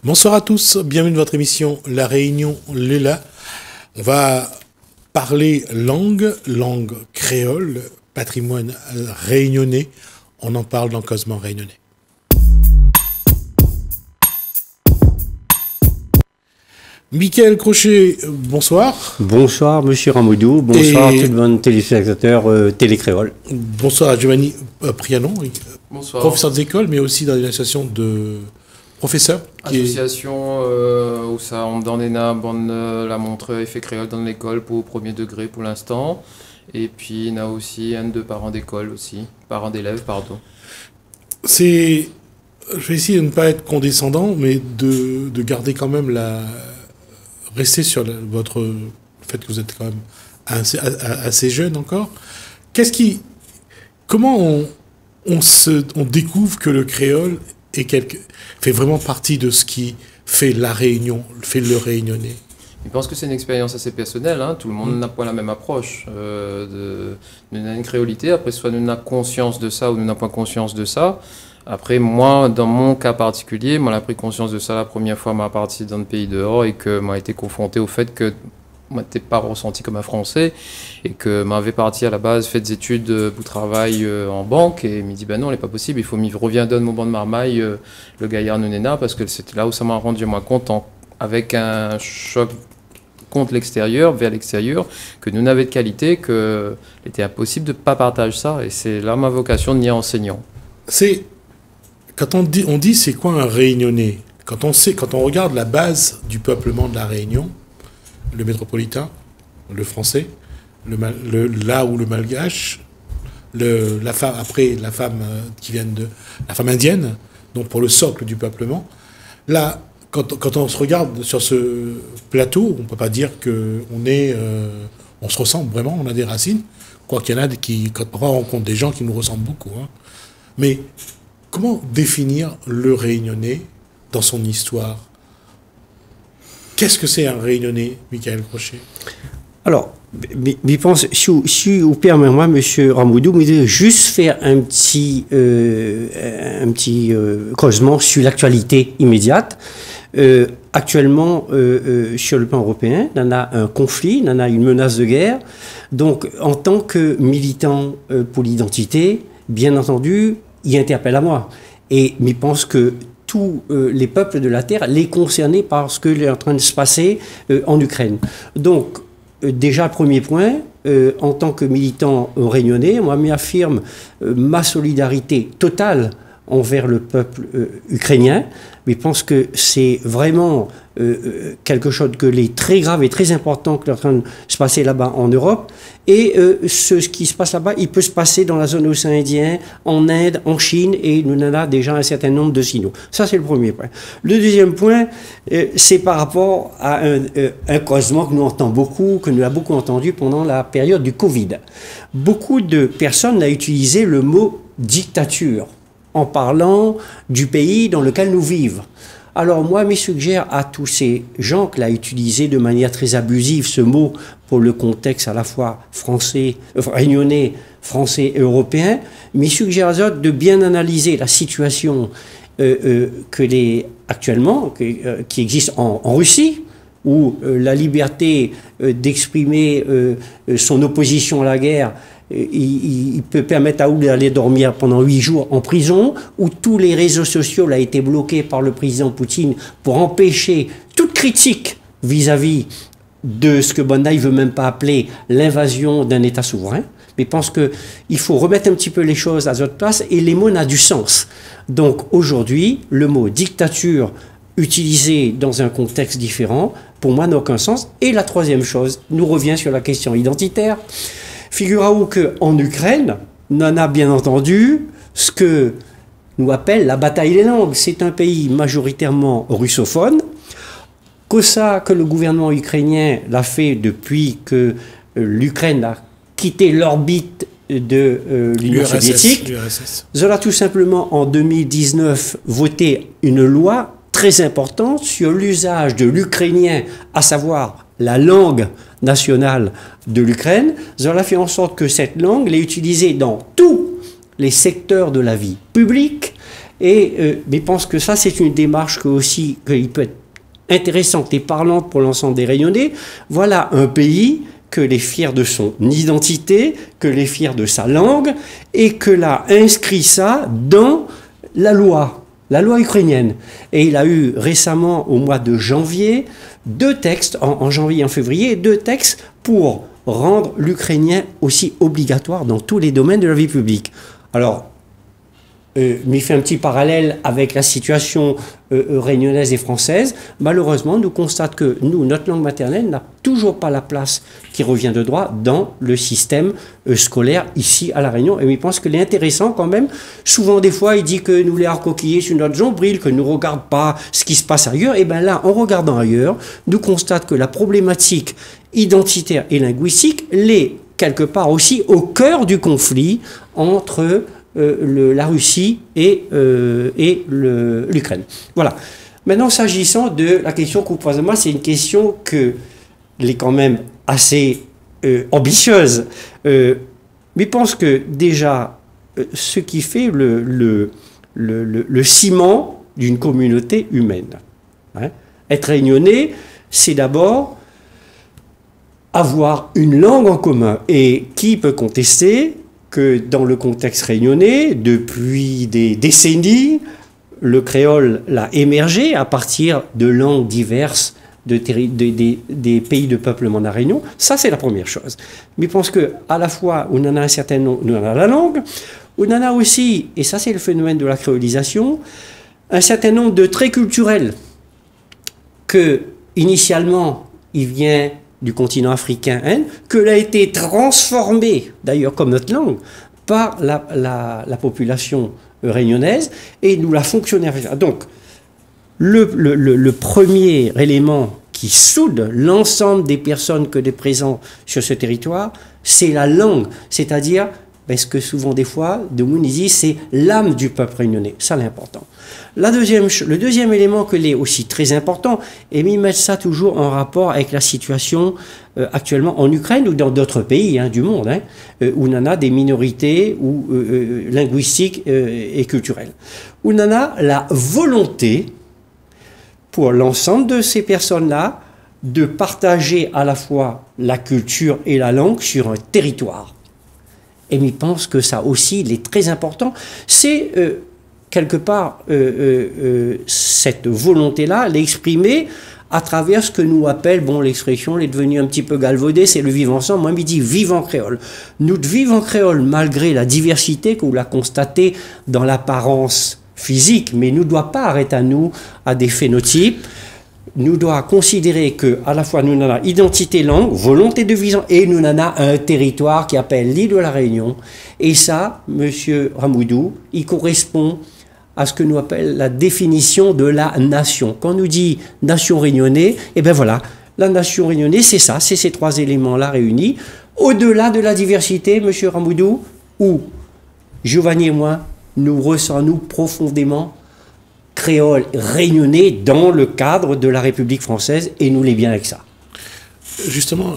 Bonsoir à tous, bienvenue dans votre émission La Réunion Léla. On va parler langue créole, patrimoine réunionnais. On en parle dans Causement Réunionnais. Michael Crochet, bonsoir. Bonsoir Monsieur Ramoudou, bonsoir à tous les téléspectateurs télécréoles. Bonsoir à Giovanni Prianon, bonsoir. Professeur d'école, mais aussi dans l'association de professeurs. Association où ça on donne la montre effet créole dans l'école pour au premier degré pour l'instant. Et puis il y a aussi un de parents d'école aussi, parents d'élèves, pardon. Je vais essayer de ne pas être condescendant, mais de garder quand même rester sur votre fait que vous êtes quand même assez jeune encore. Comment on découvre que le créole fait vraiment partie de ce qui fait la Réunion, fait le Réunionnais? Je pense que c'est une expérience assez personnelle. Tout le monde n'a pas la même approche nous avons une créolité. Après, soit nous n'avons conscience de ça ou nous n'avons pas conscience de ça. Après, moi, dans mon cas particulier, moi, j'ai pris conscience de ça la première fois, m'a parti dans le pays dehors et que m'a été confronté au fait que moi, n'étais pas ressenti comme un Français et que m'avait parti à la base fait des études pour travail en banque et il me dit ben non, il n'est pas possible, il faut m'y revient donne mon banc de marmaille, le gaillard Nunena, parce que c'était là où ça m'a rendu moi compte avec un choc contre l'extérieur, vers l'extérieur, que nous n'avions de qualité, qu'il était impossible de ne pas partager ça et c'est là ma vocation de devenir enseignant. Quand on dit c'est quoi un Réunionnais, quand on regarde la base du peuplement de la Réunion, le métropolitain, le français, là où le malgache, la femme qui vient la femme indienne, donc pour le socle du peuplement. Là, quand on se regarde sur ce plateau, on peut pas dire que on se ressemble vraiment, on a des racines, quoi qu'il y en a quand on rencontre des gens qui nous ressemblent beaucoup. Mais comment définir le Réunionnais dans son histoire? Qu'est-ce que c'est un Réunionnais, Michael Crochet? Alors, je pense, si vous permettez-moi, Monsieur Ramoudou, je vais juste faire un petit creusement sur l'actualité immédiate. Actuellement, sur le plan européen, il y en a un conflit, il y en a une menace de guerre. Donc, en tant que militant pour l'identité, bien entendu, il interpelle à moi. Et je pense que tous les peuples de la Terre, les concernés par ce qui est en train de se passer en Ukraine. Donc, déjà, premier point, en tant que militant réunionnais, moi, m'affirme ma solidarité totale envers le peuple ukrainien. Mais je pense que c'est vraiment quelque chose que est très grave et très important qui est en train de se passer là-bas en Europe. Et ce qui se passe là-bas, il peut se passer dans la zone océan Indien, en Inde, en Chine, et nous en avons déjà un certain nombre de signaux. Ça, c'est le premier point. Le deuxième point, c'est par rapport à un causement que nous entendons beaucoup, que nous avons beaucoup entendu pendant la période du Covid. Beaucoup de personnes ont utilisé le mot dictature en parlant du pays dans lequel nous vivons. Alors moi, je suggère à tous ces gens qui l'ont utilisé de manière très abusive, ce mot, pour le contexte à la fois français, réunionnais, français et européen, mais je suggère à eux de bien analyser la situation actuellement, qui existe en Russie, où la liberté d'exprimer son opposition à la guerre il peut permettre à Oul d'aller dormir pendant 8 jours en prison, où tous les réseaux sociaux ont été bloqués par le président Poutine pour empêcher toute critique vis-à-vis de ce que Bondaï ne veut même pas appeler l'invasion d'un État souverain. Mais je pense qu'il faut remettre un petit peu les choses à leur place et les mots n'ont du sens. Donc aujourd'hui, le mot dictature utilisé dans un contexte différent, pour moi, n'a aucun sens. Et la troisième chose, nous revient sur la question identitaire. Figurez-vous qu'en Ukraine, on a bien entendu ce que nous appelle la bataille des langues. C'est un pays majoritairement russophone. Que le gouvernement ukrainien l'a fait depuis que l'Ukraine a quitté l'orbite de l'Union soviétique. Cela a tout simplement en 2019 voté une loi très importante sur l'usage de l'ukrainien, à savoir la langue nationale de l'Ukraine. Cela fait en sorte que cette langue est utilisée dans tous les secteurs de la vie publique Et mais je pense que ça, c'est une démarche qui peut être intéressante et parlante pour l'ensemble des Réunionnais. Voilà un pays que est fier de son identité, que est fier de sa langue, et que l'a inscrit ça dans la loi ukrainienne. Et il a eu récemment, au mois de janvier, 2 textes, en janvier et en février, 2 textes pour rendre l'ukrainien aussi obligatoire dans tous les domaines de la vie publique. Alors, mais il fait un petit parallèle avec la situation réunionnaise et française. Malheureusement, nous constatons que notre langue maternelle n'a toujours pas la place qui revient de droit dans le système scolaire ici à La Réunion. Et je pense qu'il est intéressant quand même. Souvent, des fois, il dit que nous les harcoquillés sur notre nombril, que nous ne regardons pas ce qui se passe ailleurs. Et bien là, en regardant ailleurs, nous constatons que la problématique identitaire et linguistique l'est quelque part aussi au cœur du conflit entre la Russie et l'Ukraine. Voilà. Maintenant, s'agissant de la question que vous posez, moi, c'est une question qui est quand même assez ambitieuse. Mais je pense que déjà, ce qui fait le ciment d'une communauté humaine, hein, être réunionnais, c'est d'abord avoir une langue en commun. Et qui peut contester que dans le contexte réunionnais, depuis des décennies, le créole l'a émergé à partir de langues diverses des pays de peuplement de la Réunion. Ça, c'est la première chose. Mais je pense qu'à la fois, on en a un certain nombre, on en a la langue, on en a aussi, et ça c'est le phénomène de la créolisation, un certain nombre de traits culturels que, initialement, il vient du continent africain, hein, que l'a été transformé, d'ailleurs comme notre langue, par la population réunionnaise, et nous la fonctionné. Donc, le premier élément qui soude l'ensemble des personnes que des présents sur ce territoire, c'est la langue, c'est-à-dire, parce que souvent des fois, de Mounizi, c'est l'âme du peuple réunionnais, ça l'important. Le deuxième élément que l'est aussi très important, et m'y mettre ça toujours en rapport avec la situation actuellement en Ukraine ou dans d'autres pays du monde, hein, où on en a des minorités linguistiques et culturelles. Où on en a la volonté, pour l'ensemble de ces personnes-là, de partager à la fois la culture et la langue sur un territoire. Et je pense que ça aussi, il est très important. C'est quelque part cette volonté-là, l'exprimer à travers ce que nous appelle, bon, l'expression elle est devenue un petit peu galvaudée, c'est le vivre ensemble. Moi, je dis vivre en créole. Nous vivons en créole malgré la diversité que vous la constatez dans l'apparence physique, mais nous ne doit pas arrêter à nous à des phénotypes. Nous doit considérer que à la fois nous en avons identité langue, volonté de vivre, et nous en avons un territoire qui appelle l'île de la Réunion. Et ça, Monsieur Ramoudou, il correspond à ce que nous appelle la définition de la nation. Quand on nous dit nation réunionnais, eh bien voilà, la nation réunionnais, c'est ça, c'est ces 3 éléments-là réunis. Au-delà de la diversité, Monsieur Ramoudou, où Giovanni et moi, nous ressentons profondément créole réunionnais dans le cadre de la République française, et nous l'est bien avec ça. Justement,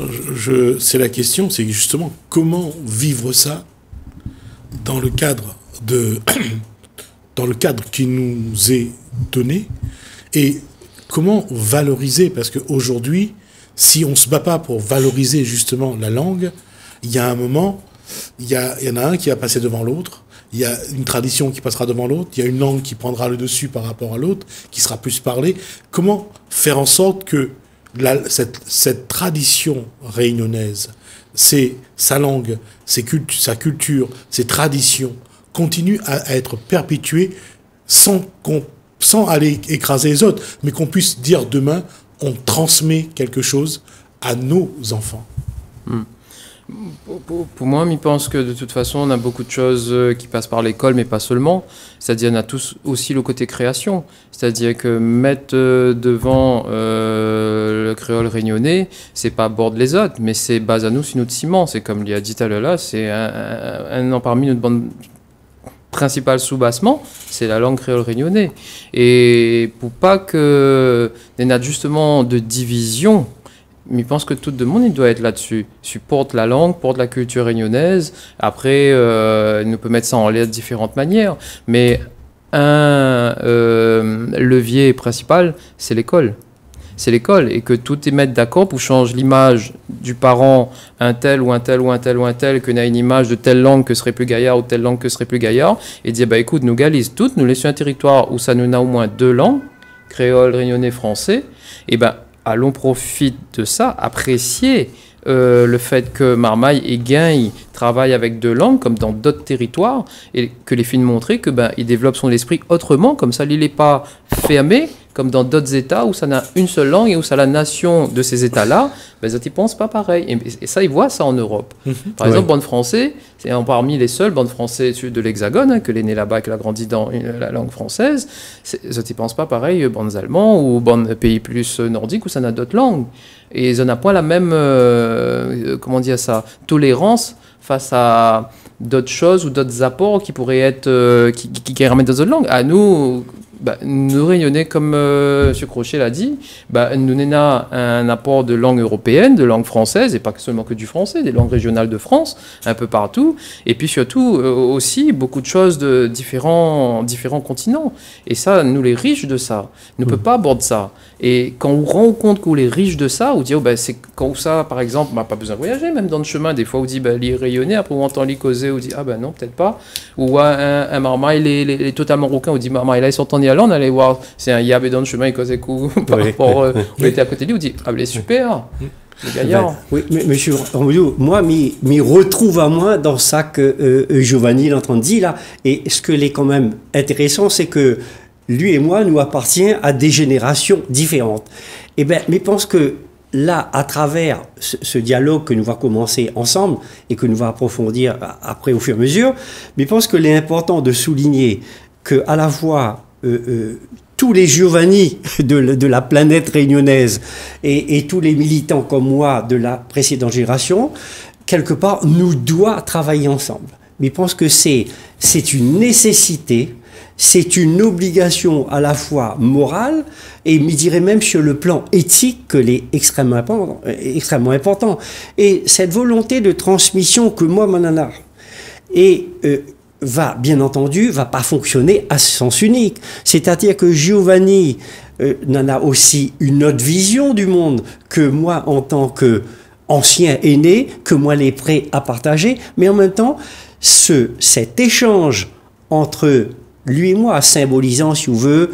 c'est la question, c'est justement comment vivre ça dans le cadre qui nous est donné, et comment valoriser, parce qu'aujourd'hui, si on ne se bat pas pour valoriser justement la langue, il y a un moment, il y en a un qui va passer devant l'autre. Il y a une tradition qui passera devant l'autre, il y a une langue qui prendra le dessus par rapport à l'autre, qui sera plus parlée. Comment faire en sorte que cette tradition réunionnaise, sa langue, sa culture, ses traditions, continuent à être perpétuées sans aller écraser les autres, mais qu'on puisse dire demain, on transmet quelque chose à nos enfants. Pour moi, je pense que de toute façon, on a beaucoup de choses qui passent par l'école, mais pas seulement. C'est-à-dire, on a tous aussi le côté création. C'est-à-dire que mettre devant le créole réunionnais, c'est pas bord les autres, mais c'est base à nous sur notre ciment. C'est comme il a dit tout à l'heure là, c'est un parmi notre bande principale sous-bassement, c'est la langue créole réunionnais. Et pour pas que il y ait justement de division, mais je pense que tout le monde il doit être là-dessus. Supporte la langue, porte la culture réunionnaise. Après, nous peut mettre ça en l'air de différentes manières. Mais un levier principal, c'est l'école. C'est l'école, et que tout est mettre d'accord pour changer l'image du parent, un tel ou un tel ou un tel ou un tel, que n'a une image de telle langue que serait plus gaillard ou telle langue que serait plus gaillard, et dire, bah écoute, nous galise toutes, nous laissons un territoire où ça nous a au moins 2 langues, créole, réunionnais, français, et ben allons profiter de ça, apprécier le fait que Marmaille et Gain travaillent avec 2 langues, comme dans d'autres territoires, et que les films montraient que ben il développe son esprit autrement, comme ça, il n'est pas fermé, comme dans d'autres États où ça n'a une seule langue et où ça la nation de ces États-là, ben, ils ne pensent pas pareil. Et ça, ils voient ça en Europe. Par exemple, bande français, c'est parmi les seuls bandes français de l'Hexagone, hein, que l'est né là-bas, qu'il a grandi dans la langue française. Ils ne pensent pas pareil, bandes allemands ou bandes pays plus nordiques où ça n'a d'autres langues. Et ils n'ont pas la même, comment dire ça, tolérance face à d'autres choses ou d'autres apports qui pourraient être, qui ramènent d'autres langues. À nous, bah, nous Réunionnais, comme M. Crochet l'a dit, bah, nous n'avons un apport de langue européenne, de langue française, et pas seulement que du français, des langues régionales de France, un peu partout, et puis surtout aussi beaucoup de choses de différents continents. Et ça, nous les riches de ça, ne peut pas aborder ça. Et quand on rend compte qu'on est riche de ça, on dit, oh, bah, c'est quand ça, par exemple, bah, pas besoin de voyager, même dans le chemin, des fois on dit, bah, les Réunionnais, après on entend les causer, on dit, ah ben non, peut-être pas. Ou un Marmaille, il est totalement rouquin, on dit, Marmaille, là, ils sont en on allait voir, c'est un yab dans le chemin, il causait coup par rapport, on était à côté de lui, on dit, ah ben super, le gaillard. Oui, mais monsieur Romulo, moi, m'y retrouve à moi dans ça que Giovanni est en train de dire là, et ce que est quand même intéressant, c'est que lui et moi, nous appartient à des générations différentes. Et ben, mais je pense que là, à travers ce dialogue que nous va commencer ensemble et que nous va approfondir après au fur et à mesure, mais je pense qu'il est important de souligner que à la fois tous les Giovanni de la planète réunionnaise et tous les militants comme moi de la précédente génération, quelque part, nous doivent travailler ensemble. Mais je pense que c'est une nécessité, c'est une obligation à la fois morale et, je dirais même sur le plan éthique, que l'est extrêmement important. Et cette volonté de transmission que moi, mon nana, et va, bien entendu, va pas fonctionner à sens unique. C'est-à-dire que Giovanni en a aussi une autre vision du monde que moi, en tant qu'ancien aîné, que moi, les prêt à partager. Mais en même temps, cet échange entre lui et moi, symbolisant, si vous voulez,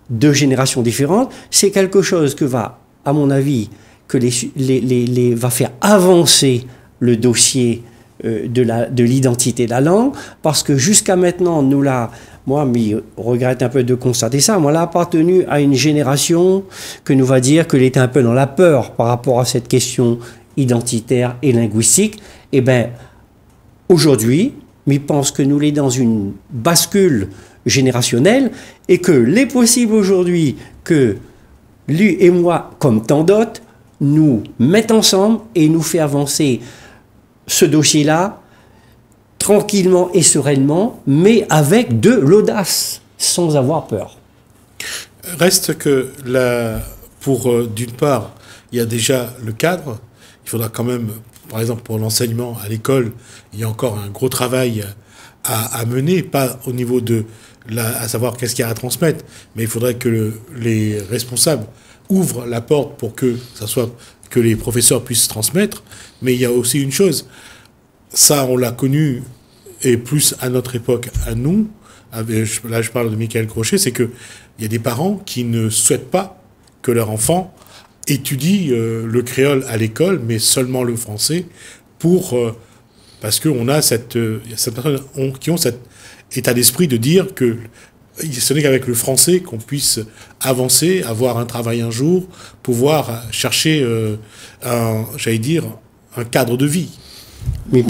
2 générations différentes, c'est quelque chose que va, à mon avis, va faire avancer le dossier de l'identité de la langue, parce que jusqu'à maintenant, moi, je regrette un peu de constater ça, moi, là, appartenu à une génération que nous va dire qu'elle était un peu dans la peur par rapport à cette question identitaire et linguistique. Eh bien, aujourd'hui, je pense que nous sommes dans une bascule générationnelle et que l'est possible aujourd'hui que lui et moi, comme tant d'autres, nous mettons ensemble et nous fait avancer ce dossier-là, tranquillement et sereinement, mais avec de l'audace, sans avoir peur. Reste que, d'une part, il y a déjà le cadre. Il faudra quand même, par exemple, pour l'enseignement à l'école, il y a encore un gros travail à mener, pas au niveau à savoir qu'est-ce qu'il y a à transmettre, mais il faudrait que les responsables ouvrent la porte pour que les professeurs puissent transmettre. Mais il y a aussi une chose, ça on l'a connu, et plus à notre époque, à nous, là je parle de Michael Crochet, c'est qu'il y a des parents qui ne souhaitent pas que leur enfant étudie le créole à l'école, mais seulement le français, parce qu'on a cette personne qui ont cet état d'esprit de dire que ce n'est qu'avec le français qu'on puisse avancer, avoir un travail un jour, pouvoir chercher un cadre de vie. Mais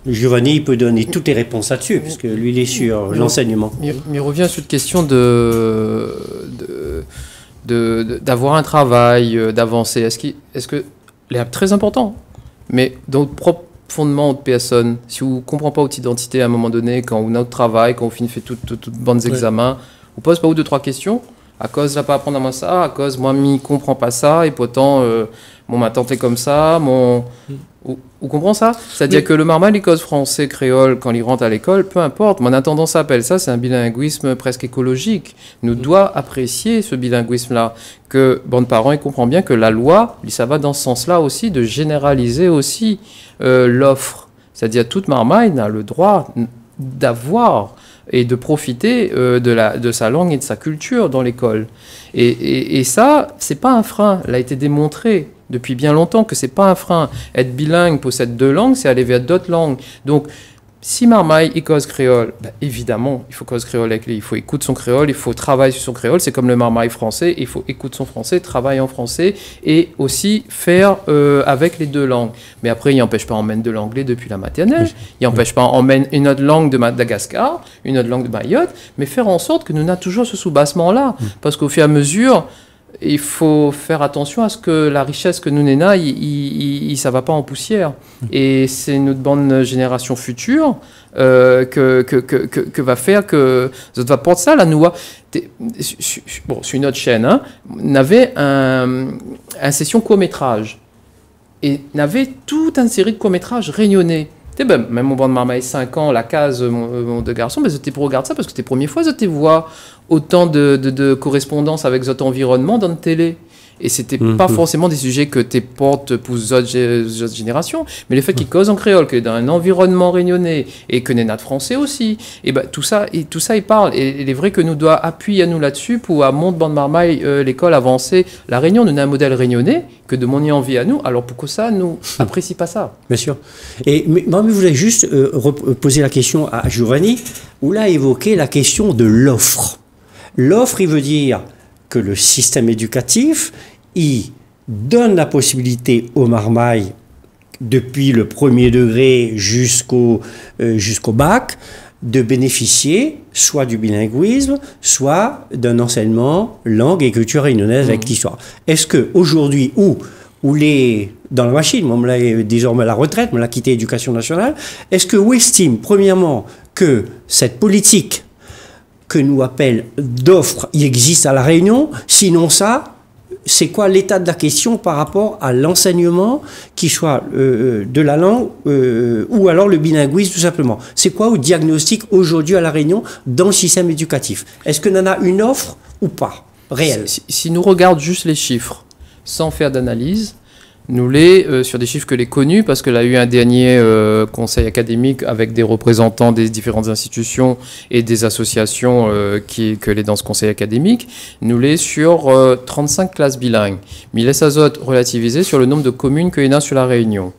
Giovanni peut donner toutes les réponses là-dessus, parce que lui, il est sur l'enseignement. Mais revient sur cette question d'avoir un travail, d'avancer. Est-ce que c'est très important, mais dans votre propre fondement de personne, si vous ne comprenez pas votre identité à un moment donné, quand vous avez notre travail, quand vous finissez toutes bonnes examens, vous posez pas 2 ou 3 questions. À cause, là, pas apprendre à moi ça, à cause, moi, m'y comprends pas ça, et pourtant, ma tante est comme ça, Vous comprenez ça? C'est-à-dire que le marmaille, il cause français, créole, quand il rentre à l'école, peu importe. Mon tendance appelle ça, c'est un bilinguisme presque écologique. Nous doit apprécier ce bilinguisme-là. Que, bon, parents, ils comprennent bien que la loi, ça va dans ce sens-là aussi, de généraliser aussi l'offre. C'est-à-dire, toute marmaille a le droit d'avoir et de profiter de sa langue et de sa culture dans l'école. Et ça, c'est pas un frein. Il a été démontré depuis bien longtemps que c'est pas un frein. Être bilingue, possède 2 langues, c'est aller vers d'autres langues. Donc, si marmaille, il cause créole, ben, évidemment, il faut cause créole avec lui. Il faut écouter son créole, il faut travailler sur son créole. C'est comme le marmaille français, il faut écouter son français, travailler en français et aussi faire avec les 2 langues. Mais après, il n'empêche pas d'emmener de l'anglais depuis la maternelle. Il n'empêche pas d'emmener une autre langue de Madagascar, une autre langue de Mayotte, mais faire en sorte que nous n'ayons toujours ce soubassement-là. Parce qu'au fur et à mesure, il faut faire attention à ce que la richesse que nous n'ayons, ça ne va pas en poussière. Et c'est notre bonne génération future que va faire que ça va porter ça. Là, nous, bon, sur une autre chaîne, hein, on avait un session court-métrage. Et on avait toute une série de courts-métrages réunionnais. Ben, même mon banc de marmaille 5 ans, la case, mon 2 garçons, ben, j'étais pour regarder ça parce que c'était la première fois que j'étais voir autant de correspondance avec votre environnement dans la télé. Et c'était pas forcément des sujets que tu portes pour les autres générations, mais le fait qu'ils causent en créole, que dans un environnement réunionnais, et que notre français aussi, et ben, tout ça, il parle. Et il est vrai que nous devons appuyer à nous là-dessus pour, à Mont de Banc de Marmaille, l'école avancée. La Réunion, nous avons un modèle réunionnais que de mon envie à nous. Alors pourquoi ça, nous apprécie pas ça? Bien sûr. Et moi, je voulais juste poser la question à Giovanni, où là évoqué la question de l'offre. L'offre, il veut dire que le système éducatif, il donne la possibilité aux marmailles, depuis le premier degré jusqu'au bac, de bénéficier soit du bilinguisme, soit d'un enseignement langue et culture réunionnaise avec l'histoire. Est-ce qu'aujourd'hui, où les, dans la machine, moi, désormais à la retraite, on l'a quitté l'éducation nationale, est-ce que vous estimez, premièrement, que cette politique que nous appelle d'offres, il existe à La Réunion? Sinon ça, c'est quoi l'état de la question par rapport à l'enseignement, qui soit de la langue ou alors le bilinguisme tout simplement? C'est quoi le diagnostic aujourd'hui à La Réunion dans le système éducatif? Est-ce que l'on a une offre ou pas réelle? Si nous regardons juste les chiffres, sans faire d'analyse, nous sur des chiffres que les connus, parce qu'il y a eu un dernier conseil académique avec des représentants des différentes institutions et des associations que les dans ce conseil académique, nous sur 35 classes bilingues. Mais il laisse azot relativisé sur le nombre de communes qu'il y a sur la Réunion.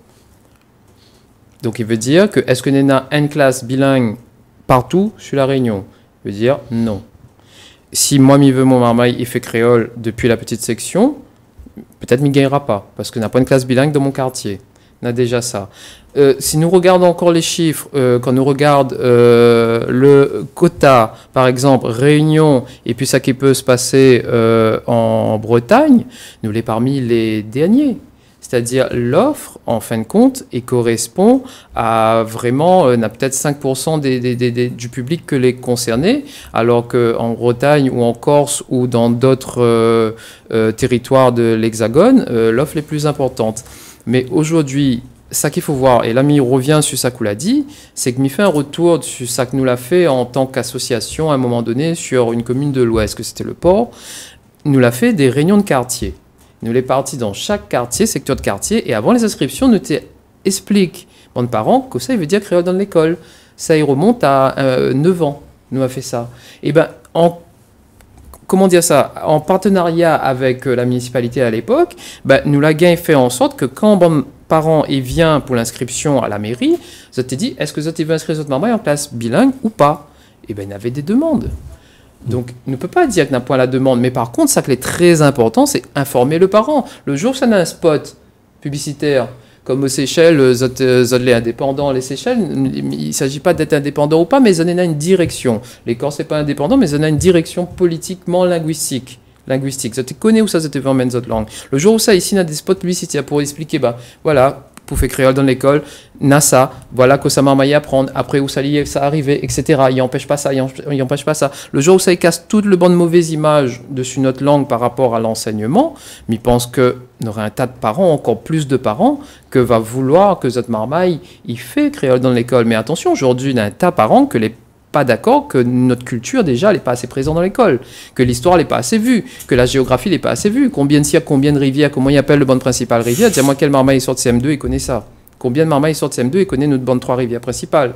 Donc il veut dire que est-ce qu'il y a une classe bilingue partout sur la Réunion? Il veut dire non. Si moi, mon marmaille, il fait créole depuis la petite section, peut-être qu'il ne gagnera pas, parce qu'on n'a pas une classe bilingue dans mon quartier. On a déjà ça. Si nous regardons encore les chiffres, quand nous regardons le quota, par exemple, Réunion, et puis ça qui peut se passer en Bretagne, nous l'est parmi les derniers. C'est-à-dire l'offre, en fin de compte, et correspond à vraiment, on a peut-être 5% du public que les concernés, alors qu'en Bretagne ou en Corse ou dans d'autres territoires de l'Hexagone, l'offre est plus importante. Mais aujourd'hui, ça qu'il faut voir, et là, il revient sur ça qu'on l'a dit, c'est que m'y fait un retour sur ça que nous l'a fait en tant qu'association à un moment donné sur une commune de l'Ouest, que c'était le port, nous l'a fait des réunions de quartier. Nous les partis dans chaque quartier, secteur de quartier, et avant les inscriptions, nous t'expliquons, bon, parents, que ça, il veut dire créole dans l'école. Ça, il remonte à 9 ans, nous a fait ça. Et bien, comment dire ça, en partenariat avec la municipalité à l'époque, ben, nous l'a fait en sorte que quand bon parent vient pour l'inscription à la mairie, ça t'est dit, est-ce que ça t'est veut inscrire votre maman en classe bilingue ou pas? Et bien, il y avait des demandes. Donc, on ne peut pas dire qu'il n'a point la demande, mais par contre, ça qui est très important, c'est informer le parent. Le jour où ça a un spot publicitaire, comme aux Seychelles, les indépendants, les Seychelles, il ne s'agit pas d'être indépendant ou pas, mais ils en ont une direction. Les Corses, ce n'est pas indépendant, mais ils en ont une direction politiquement linguistique. Ça te connaît où ça se te fait en autre langue. Le jour où ça, ici, on a des spots publicitaires pour expliquer, bah, voilà, pour faire créole dans l'école, NASA, voilà que ça m'a maillé apprendre, après où ça arrivait, etc. Il n'empêche pas ça, il n'empêche pas ça. Le jour où ça casse toute le bonne mauvaise image dessus notre langue par rapport à l'enseignement, mais il pense qu'il y aura un tas de parents, encore plus de parents, que va vouloir que notre marmaille, il fait créole dans l'école. Mais attention, aujourd'hui, il y a un tas de parents que les pas d'accord que notre culture, déjà, n'est pas assez présente dans l'école, que l'histoire n'est pas assez vue, que la géographie n'est pas assez vue. Combien de siècles, combien de rivières, comment il appelle le bande principale rivière? Dis-moi quel marmaille sort de CM2, il connaît ça. Combien de marmailles sort de CM2, il connaît notre bande 3 rivières principales,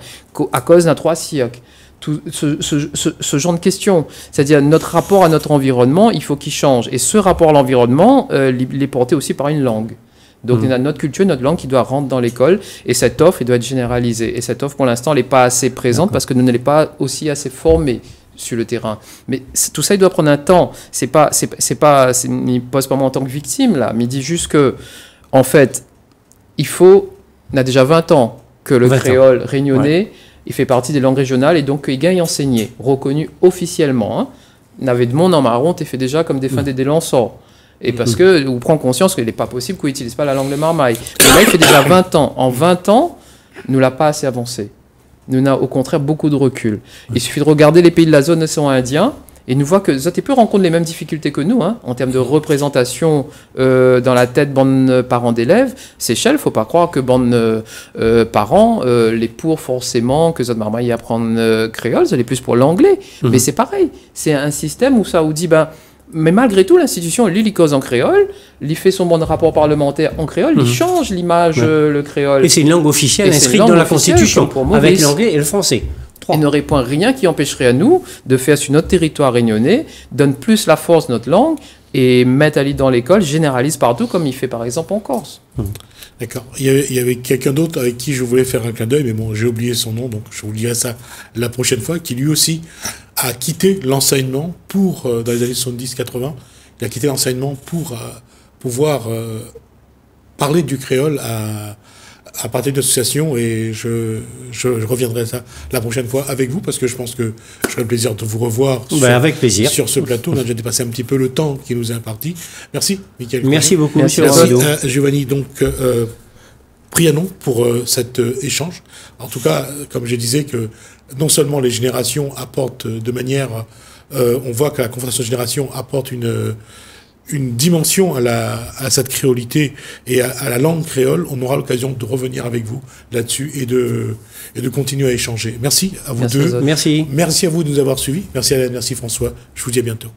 à cause d'un 3 siècles. Tout ce genre de questions. C'est-à-dire, notre rapport à notre environnement, il faut qu'il change. Et ce rapport à l'environnement, il est porté aussi par une langue. Donc, il y a notre culture, notre langue qui doit rentrer dans l'école. Et cette offre, elle doit être généralisée. Et cette offre, pour l'instant, elle n'est pas assez présente parce que nous n'allons pas aussi assez formés sur le terrain. Mais tout ça, il doit prendre un temps. Il ne pose pas moi en tant que victime, là. Mais il dit juste que, en fait, on a déjà 20 ans que le créole réunionnais, il fait partie des langues régionales et donc il gagne enseigné, reconnu officiellement. Hein. On avait de monde en marron, tu fait déjà comme des fins des sort. Et parce que on prend conscience qu'il n'est pas possible qu'on n'utilise pas la langue de marmaille. Mais là, il fait déjà 20 ans. En 20 ans, nous l'a pas assez avancé. Nous avons au contraire beaucoup de recul. Il suffit de regarder les pays de la zone océan Indien et nous voit que Zotépe rencontre les mêmes difficultés que nous, hein, en termes de représentation dans la tête bande parents d'élèves. Seychelles, il ne faut pas croire que bande parents, les pour forcément que Zot marmaille apprendre créole, c'est plus pour l'anglais. Mais c'est pareil. C'est un système où ça vous dit, mais malgré tout, l'institution, il cause en créole, il fait son bon rapport parlementaire en créole, il change l'image, le créole. Et c'est une langue officielle inscrite dans la Constitution, avec l'anglais et le français. Il n'aurait point rien qui empêcherait à nous de faire sur notre territoire réunionnais, donne plus la force de notre langue et mettre à l'île dans l'école, généralise partout, comme il fait par exemple en Corse. D'accord. Il y avait quelqu'un d'autre avec qui je voulais faire un clin d'œil, mais bon, j'ai oublié son nom, donc je vous dirai ça la prochaine fois, qui lui aussi a quitté l'enseignement dans les années 70-80, il a quitté l'enseignement pour pouvoir parler du créole à partir d'associations, et je reviendrai ça la prochaine fois avec vous, parce que je pense que j'aurai le plaisir de vous revoir avec plaisir. Sur ce plateau. On a déjà dépassé un petit peu le temps qui nous est imparti. Merci, Michael. Merci beaucoup, merci Giovanni. Donc, Prianon pour cet échange. En tout cas, comme je disais, que non seulement les générations apportent de manière... on voit que la confrontation de générations apporte une dimension à cette créolité et à la langue créole. On aura l'occasion de revenir avec vous là-dessus et de continuer à échanger. Merci à vous deux. Merci. Merci à vous de nous avoir suivis. Merci Alain, merci François. Je vous dis à bientôt.